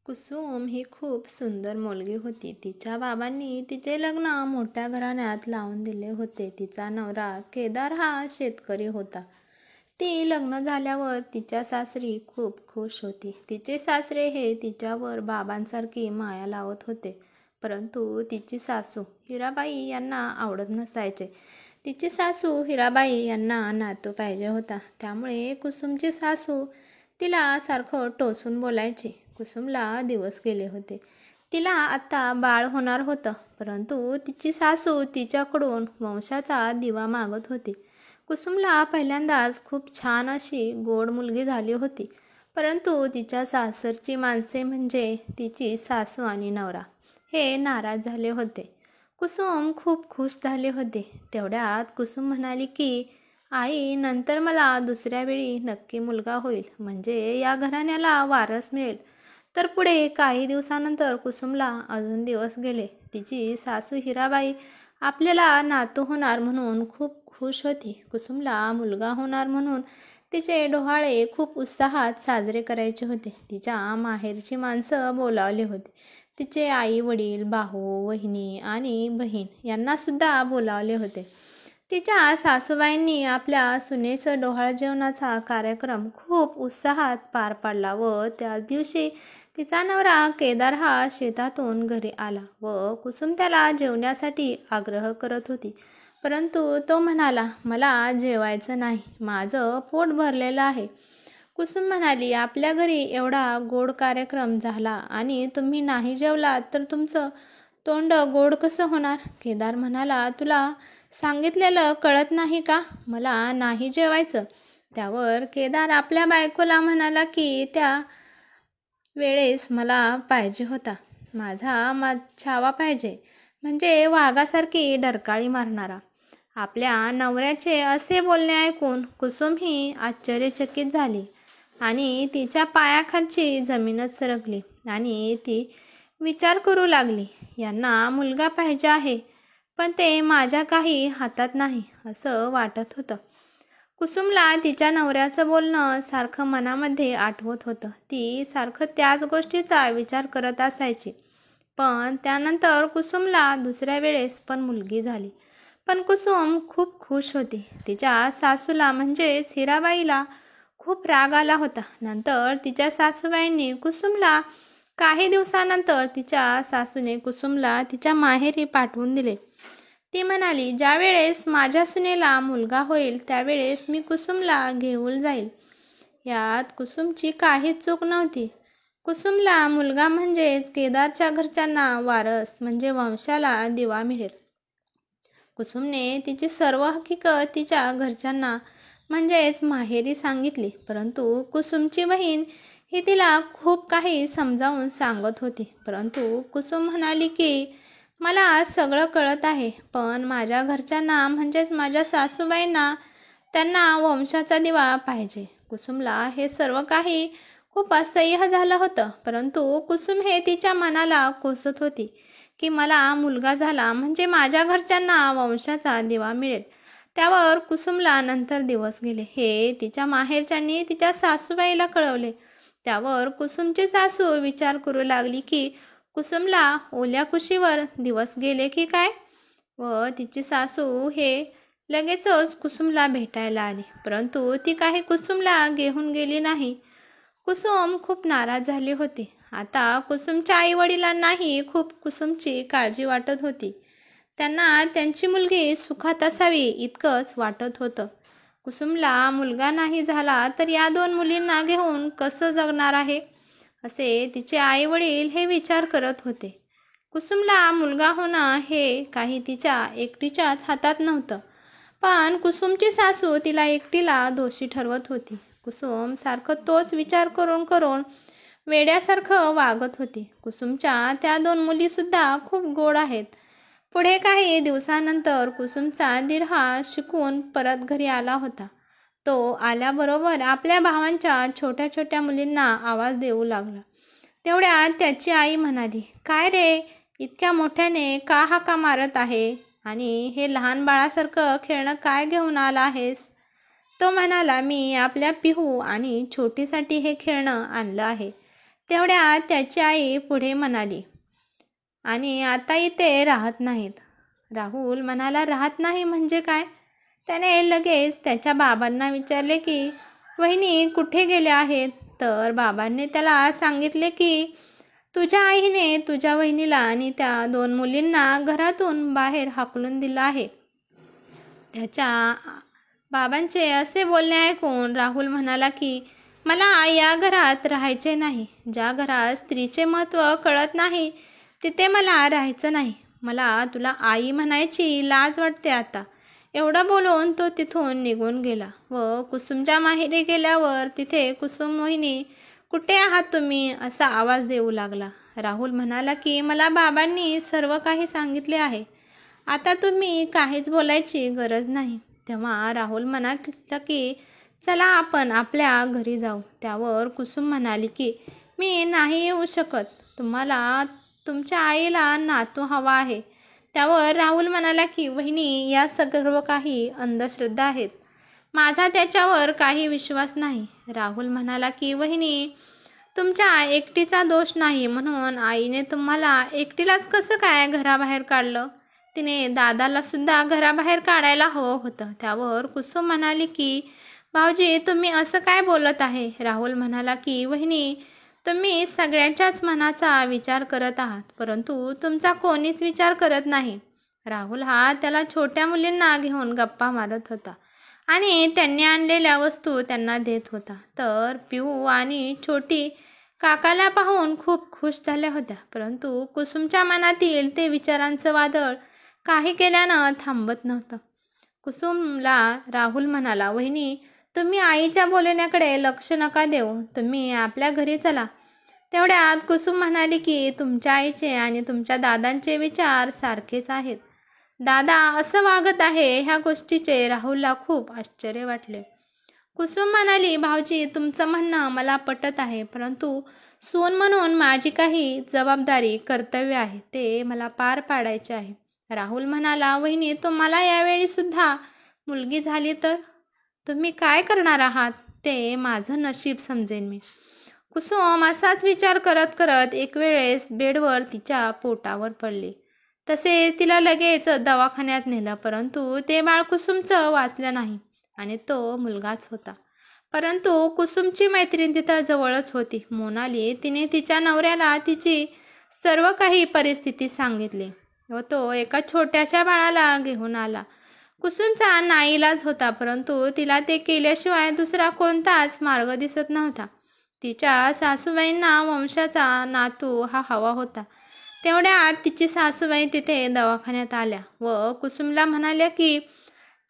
कुसुम ही खूप सुंदर मुलगी होती. तिच्या बाबांनी तिचे लग्न मोठ्या घराण्यात लावून दिले होते. तिचा नवरा केदार हा शेतकरी होता. ती लग्न झाल्यावर तिच्या सासरी खूप खुश होती. तिचे सासरे हे तिच्यावर बाबांसारखी माया लावत होते. परंतु तिची सासू हिराबाई यांना आवडत नसायचे. तिची सासू हिराबाई यांना नातू पाहिजे होता. त्यामुळे कुसुमची सासू तिला सारखं टोचून बोलायची. कुसुमला दिवस गेले होते. तिला आता बाळ होणार होतं. परंतु तिची सासू तिच्याकडून वंशाचा दिवा मागत होती. कुसुमला पहिल्यांदाच खूप छान अशी गोड मुलगी झाली होती. परंतु तिच्या सासरची माणसे म्हणजे तिची सासू आणि नवरा हे नाराज झाले होते. कुसुम खूप खुश झाली होती. तेवढ्यात कुसुम म्हणाली की आई, नंतर मला दुसऱ्या वेळी नक्की मुलगा होईल, म्हणजे या घराण्याला वारस मिळेल. तर पुढे काही दिवसानंतर कुसुमला अजून दिवस गेले. तिची सासू हिराबाई आपल्याला नातू होणार म्हणून खूप खुश होती. कुसुमला मुलगा होणार म्हणून तिचे डोहाळे खूप उत्साहात साजरे करायचे होते. तिच्या माहेरची माणसं बोलावली होती. तिचे आई वडील, भाऊ, वहिनी आणि बहीण यांना सुद्धा बोलावले होते. तिच्या सासूबाईंनी आपल्या सुनेचं डोहाळ जेवणाचा कार्यक्रम खूप उत्साहात पार पाडला व त्याच दिवशी तिचा नवरा केदार हा शेतातून घरी आला व कुसुम त्याला जेवण्यासाठी आग्रह करत होती. परंतु तो म्हणाला, मला जेवायचं नाही, माझं पोट भरलेलं आहे. कुसुम म्हणाली, आपल्या घरी एवढा गोड कार्यक्रम झाला आणि तुम्ही नाही जेवलात तर तुमचं तोंड गोड कसं होणार? केदार म्हणाला, तुला सांगितलेलं कळत नाही का? मला नाही जेवायचं. त्यावर केदार आपल्या बायकोला म्हणाला की त्या वेळेस मला पाहिजे होता. माझा छावा पाहिजे, म्हणजे वाघासारखी डरकाळी मारणारा. आपल्या नवऱ्याचे असे बोलणे ऐकून कुसुम ही आश्चर्यचकित झाली आणि तिच्या पायाखालची जमीनच सरकली आणि ती विचार करू लागली, यांना मुलगा पाहिजे आहे, पण ते माझ्या काही हातात नाही असं वाटत होतं. कुसुमला तिच्या नवऱ्याचं बोलणं सारखं मनामध्ये आठवत होतं. ती सारखं त्याच गोष्टीचा विचार करत असायची. पण त्यानंतर कुसुमला दुसऱ्या वेळेस पण मुलगी झाली. पण कुसुम खूप खुश होती. तिच्या सासूला म्हणजेच हिराबाईला खूप राग आला होता. नंतर तिच्या सासूबाईंनी कुसुमला काही दिवसानंतर तिच्या सासूने कुसुमला तिच्या माहेरी पाठवून दिले. ती म्हणाली, ज्या वेळेस माझ्या सुनेला मुलगा होईल त्यावेळेस मी कुसुमला घेऊन जाईल. यात कुसुमची काहीच चूक नव्हती. कुसुमला मुलगा म्हणजेच केदारच्या घरच्यांना वारस म्हणजे वंशाला दिवा मिळेल. कुसुमने तिची सर्व हकीकत तिच्या घरच्यांना म्हणजेच माहेरी सांगितली. परंतु कुसुमची बहीण ही तिला खूप काही समजावून सांगत होती. परंतु कुसुम म्हणाली की मला सगळं कळत आहे, पण माझ्या घरच्यांना म्हणजेच माझ्या सासूबाईंना त्यांना वंशाचा दिवा पाहिजे. कुसुमला हे सर्व काही खूप असह्य झालं होतं. परंतु कुसुम हे तिच्या मनाला कोसत होती की मला मुलगा झाला म्हणजे माझ्या घरच्यांना वंशाचा दिवा मिळेल. त्यावर कुसुमला नंतर दिवस गेले हे तिच्या माहेरच्यांनी तिच्या सासूबाईला कळवले. त्यावर कुसुमची सासू विचार करू लागली की कुसुमला ओल्या कुशीवर दिवस गेले की काय, व तिची सासू हे लगेचच कुसुमला भेटायला आली. परंतु ती काही कुसुमला घेऊन गेली नाही. कुसुम खूप नाराज झाली होती. आता कुसुमच्या आई वडिलांनाही खूप कुसुमची काळजी वाटत होती. त्यांना त्यांची मुलगी सुखात असावी इतकंच वाटत होतं. कुसुमला मुलगा नाही झाला तर या दोन मुलींना घेऊन कसं जगणार आहे, असे तिचे आई वडील हे विचार करत होते. कुसुमला मुलगा होणं हे काही तिच्या एकटीच्याच हातात नव्हतं. पण कुसुमची सासू तिला एकटीला दोषी ठरवत होती. कुसुम सारखं तोच विचार करून करून वेड्यासारखं वागत होती. कुसुमच्या त्या दोन मुली सुद्धा खूप गोड आहेत. पुढे काही दिवसानंतर कुसुमचा दीर हा शिकून परत घरी आला होता. तो आल्याबरोबर आपल्या भावांच्या छोट्या छोट्या मुलींना आवाज देऊ लागला. तेवढ्यात त्याची आई म्हणाली, काय रे, इतक्या मोठ्याने का हाका मारत आहे आणि हे लहान बाळासारखं खेळणं काय घेऊन आला आहेस? तो म्हणाला, मी आपल्या पिहू आणि छोटीसाठी हे खेळणं आणलं आहे. तेवढ्यात त्याची आई पुढे म्हणाली, आणि आता इथे राहत नाहीत. राहुल म्हणाला, राहत नाही म्हणजे काय? त्याने लगेच त्याच्या बाबांना विचारले की वहिनी कुठे गेल्या आहेत. तर बाबांनी त्याला सांगितले की तुझ्या आईने तुझ्या वहिनीला आणि त्या 2 मुलींना घरातून बाहेर हाकलून दिलं आहे. त्याच्या बाबांचे असे बोलणे ऐकून राहुल म्हणाला की मला या घरात राहायचे नाही. ज्या घरात स्त्रीचे महत्त्व कळत नाही तिथे मला राहायचं नाही. मला तुला आई म्हणायची लाज वाटते आता. एवढं बोलून तो तिथून निघून गेला व कुसुमच्या माहेरी गेल्यावर तिथे कुसुम वहिनी कुठे आहात तुम्ही असा आवाज देऊ लागला. राहुल म्हणाला की मला बाबांनी सर्व काही सांगितले आहे. आता तुम्ही काहीच बोलायची गरज नाही. तेव्हा राहुल म्हणाला की चला आपण आपल्या घरी जाऊ. त्यावर कुसुम म्हणाली की मी नाही येऊ शकत. तुम्हाला तुमच्या आईला नातू हवा आहे. त्यावर राहुल म्हणाला की वहिनी या सर्व काही अंधश्रद्धा आहेत. माझा त्याच्यावर काही विश्वास नाही. राहुल म्हणाला की वहिनी तुमच्या एकटीचा दोष नाही म्हणून आईने तुम्हाला एकटीलाच कसं काय घराबाहेर काढलं. तिने दादाला सुद्धा घराबाहेर काढायला हवं होतं. त्यावर कुसुम म्हणाली की भाऊजी तुम्ही असं काय बोलत आहे. राहुल म्हणाला की वहिनी तुम्ही सगळ्यांच्याच मनाचा विचार करत आहात परंतु तुमचा कोणीच विचार करत नाही. राहुल हा त्याला छोट्या मुलींना घेऊन गप्पा मारत होता आणि त्यांनी आणलेल्या वस्तू त्यांना देत होता. तर पिऊ आणि छोटी काकाला पाहून खूप खुश झाल्या होत्या परंतु कुसुमच्या मनातील ते विचारांचं वादळ काही केल्यानं थांबत नव्हतं. कुसुमला राहुल म्हणाला वहिनी तुम्ही आईच्या बोलण्याकडे लक्ष नका देऊ. तुम्ही आपल्या घरी चला. तेवढ्यात कुसुम म्हणाली की तुमच्या आईचे आणि तुमच्या दादांचे विचार सारखेच आहेत. दादा असं वागत आहे ह्या गोष्टीचे राहुलला खूप आश्चर्य वाटले. कुसुम म्हणाली भाऊजी तुमचं म्हणणं मला पटत आहे परंतु सून म्हणून माझी काही जबाबदारी कर्तव्य आहे ते मला पार पाडायचे आहे. राहुल म्हणाला वहिनी तुम्हाला यावेळी सुद्धा मुलगी झाली तर तुम्ही काय करणार आहात ते माझं नशीब समजेन मी. कुसुम असाच विचार करत करत एक वेळेस बेडवर तिच्या पोटावर पडली. तसे तिला लगेच दवाखान्यात नेलं परंतु ते बाळ कुसुमचं वाचलं नाही आणि तो मुलगाच होता. परंतु कुसुमची मैत्रीण तिथं जवळच होती. मोनाली तिने तिच्या नवऱ्याला तिची सर्व काही परिस्थिती सांगितली व तो एका छोट्याशा बाळाला घेऊन आला. कुसुमचा नाईलाज होता परंतु तिला ते केल्याशिवाय दुसरा कोणताच मार्ग दिसत नव्हता. तिच्या सासूबाईंना वंशाचा नातू हा हवा होता. तेवढ्यात तिची सासूबाई तिथे दवाखान्यात आल्या व कुसुमला म्हणाल्या की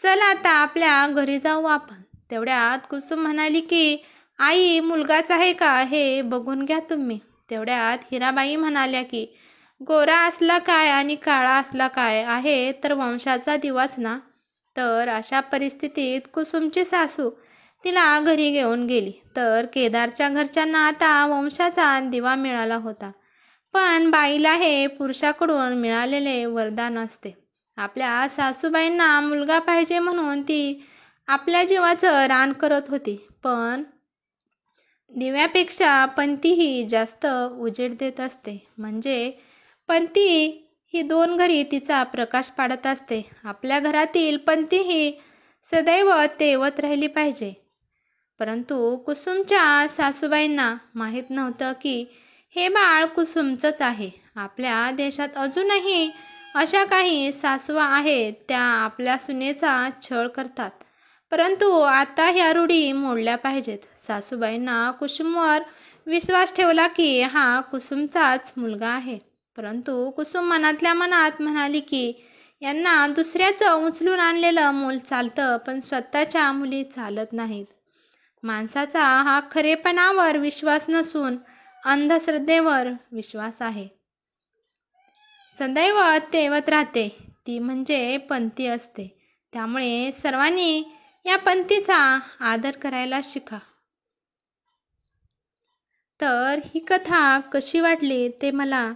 चल आता आपल्या घरी जाऊ आपण. तेवढ्यात कुसुम म्हणाली की आई मुलगाच आहे का हे बघून घ्या तुम्ही. तेवढ्यात हिराबाई म्हणाल्या की गोरा असला काय आणि काळा असला काय आहे तर वंशाचा दिवाच ना. तर अशा परिस्थितीत कुसुमची सासू तिला घरी घेऊन गेली. तर केदारच्या घरच्यांना आता वंशाचा दिवा मिळाला होता. पण बाईला हे पुरुषाकडून मिळालेले वरदान असते. आपल्या सासूबाईंना मुलगा पाहिजे म्हणून ती आपल्या जीवाचं रान करत होती पण दिव्यापेक्षा पंती ही जास्त उजेड देत असते. म्हणजे पंती ही 2 घरी तिचा प्रकाश पाडत असते. आपल्या घरातील पंती ही सदैव तेवत राहिली पाहिजे. परंतु कुसुमच्या सासूबाईंना माहीत नव्हतं की हे बाळ कुसुमचंच आहे. आपल्या देशात अजूनही अशा काही सासवा आहेत त्या आपल्या सुनेचा छळ करतात परंतु आता ह्या रूढी मोडल्या पाहिजेत. सासूबाईंना कुसुमवर विश्वास ठेवला की हा कुसुमचाच मुलगा आहे परंतु कुसुम मनातल्या मनात म्हणाली की यांना दुसऱ्याचं उचलून आणलेलं मूल चालतं पण स्वतःच्या मुली चालत नाहीत. माणसाचा हा खरेपणावर विश्वास नसून अंधश्रद्धेवर विश्वास आहे. सदैव तेवत राहते ती म्हणजे पंथी असते. त्यामुळे सर्वांनी या पंथीचा आदर करायला शिका. तर ही कथा कशी वाटली ते मला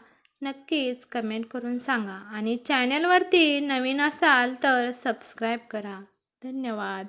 नक्कीच कमेंट करून सांगा आणि चॅनलवरती नवीन असाल तर सबस्क्राईब करा. धन्यवाद.